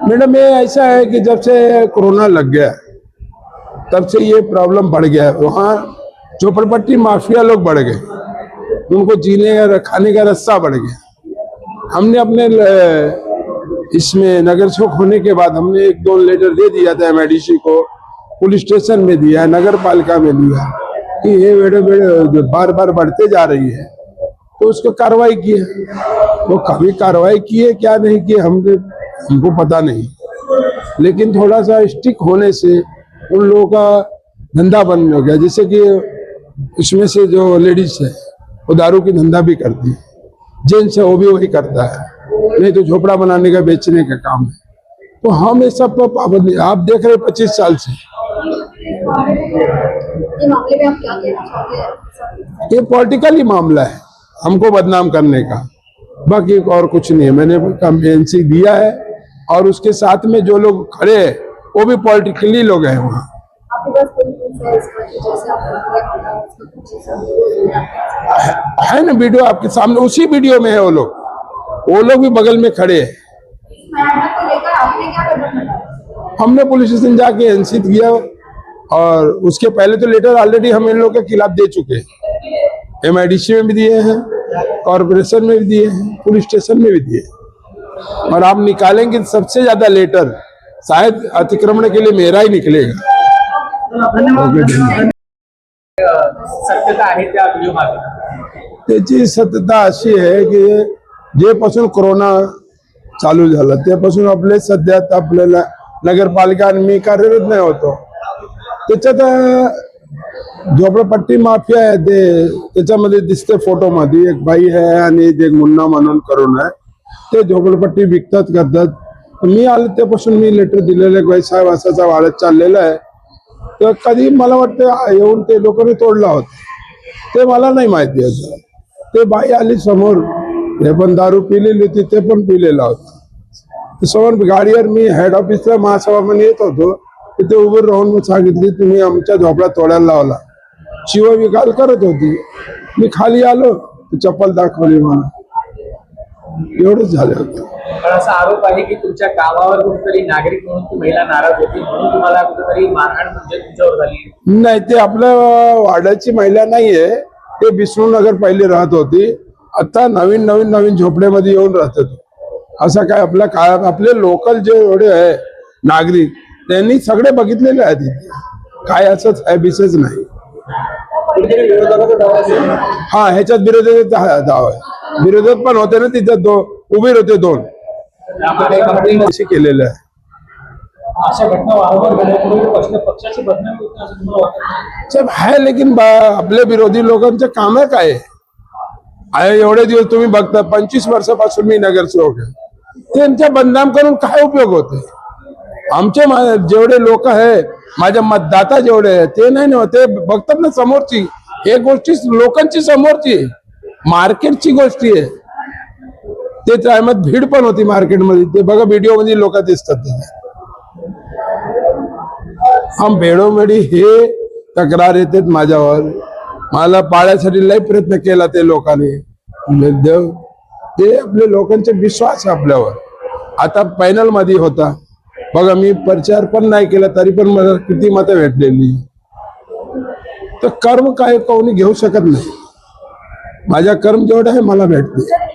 Madam ये ऐसा है कि जब से कोरोना लग गया तब से ये प्रॉब्लम बढ़ गया है। वहाँ झोपड़पट्टी माफिया लोग बढ़ गए, उनको जीने का खाने का रास्ता बढ़ गया। हमने अपने इसमें नगर सेवक होने के बाद हमने 1-2 लेटर दे दिया था एमआईडीसी को, पुलिस स्टेशन में दिया, नगर पालिका में दिया कि ये बेड़े बार बार बढ़ते जा रही है, तो उसको कार्रवाई की है। वो कभी कार्रवाई की है क्या नहीं की हमको पता नहीं, लेकिन थोड़ा सा स्टिक होने से उन लोगों का धंधा बंद हो गया। जैसे कि इसमें से जो लेडीज है वो दारू की धंधा भी करती है, जेंट्स है वो भी वही करता है, नहीं तो झोपड़ा बनाने का बेचने का काम है। तो हम ये सब पर पाबंदी आप देख रहे 25 साल से। मामले में आप क्या कहना चाहते हैं? ये पॉलिटिकल ही मामला है, हमको बदनाम करने का, बाकी और कुछ नहीं है। मैंने कंप्लेंसी दिया है और उसके साथ में जो लोग खड़े हैं वो भी पॉलिटिकली लोग हैं। वहाँ है ना वीडियो आपके सामने, उसी वीडियो में है वो लोग भी बगल में खड़े हैं। हमने पुलिस स्टेशन जाके एनसी किया और उसके पहले तो लेटर ऑलरेडी हम इन लोगों के खिलाफ दे चुके हैं, एमआईडीसी में भी दिए हैं, कॉर्पोरेशन में भी दिए हैं, पुलिस स्टेशन में भी दिए हैं। और आप निकालेंगे सबसे ज्यादा लेटर शायद अतिक्रमण के लिए मेरा ही निकलेगा। सत्यता आहे त्या व्हिडिओ मागे त्याची सत्यता अशी आहे की जेपासून कोरोना चालू झाला त्यापासून आपले सध्यात आपल्याला नगरपालिका आणि मी कार्यरत नाही होतो, त्याच्यात झोपडपट्टी माफिया आहे ते त्याच्यामध्ये दिसते फोटोमध्ये एक बाई आहे आणि एक मुन्ना म्हणून करून आहे, ते झोपडपट्टी विकतात करतात। मी आले त्यापासून मी लेटर दिलेलं बाई साहेब असाचा वाढत चाललेला आहे, तर कधी मला वाटतं येऊन ते लोकांनी तोडला होता, ते मला नाही माहिती असं। ते बाई आली समोर, हे पण दारू पिलेली होती, ते पण पिलेला होता। समोर गाडीवर मी हेड ऑफिसला महासभामध्ये येत होतो, तिथे उभं राहून मी सांगितली तुम्ही आमच्या झोपडा तोडायला लावला, शिवविकाल करत होती। मी खाली आलो, चप्पल दाखवली मला, एवढंच झालं होतं। पण असा आरोप आहे की तुमच्या कामावर कुठेतरी नागरिक म्हणून ती महिला नाराज होती म्हणून तुम्हाला कुठेतरी मारहाण म्हणजे तुमच्यावर झाली? नाही, ते आपल्या वाड्याची महिला नाहीये, ते विष्णुनगर पहिले राहत होती, आता नवीन झोपड्यामध्ये येऊन राहतात। असं काय आपल्या काळात आपले लोकल जे एवढे आहे नागरिक त्यांनी सगळे बघितलेले आहेत इथे, काय असंच आहे विशेष नाही। हा, ह्याच्यात विरोधात दाव आहे, विरोधात पण होते ना, तिथं उभे होते 2 केलेलं आहे। अशा घटना वारंवार घडल्यामुळे पक्षाची बदनामी होते असं तुम्हाला वाटतं? साहेब आहे, लेकिन आपल्या विरोधी लोकांचं काम आहे काय आहे? एवढे दिवस तुम्ही बघता 25 वर्षापासून मी नगरसेवक आहे, त्यांच्या बदनाम करून काय उपयोग होते? आमचे जेवढे लोक आहे, माझ्या मतदाता जेवढे आहे ते नाही ना, ते बघतात ना समोरची, हे गोष्टी लोकांची समोरची मार्केटची गोष्टी आहे। ते टायमात भीड पण होती मार्केटमध्ये, ते बघा व्हिडिओ मध्ये लोक दिसतात। हम वेळोवेळी हे तक्रार येते माझ्यावर, मला पाळण्यासाठी लय प्रयत्न केला ते लोकांनी, ते आपले लोकांचे विश्वास आहे आपल्यावर। आता पॅनल मध्ये होता बघा, मी प्रचार पण नाही केला तरी पण मला किती मतं भेटलेली। तर कर्म काय कोणी घेऊ शकत नाही, माझ्या कर्म जेवढं आहे मला भेटते।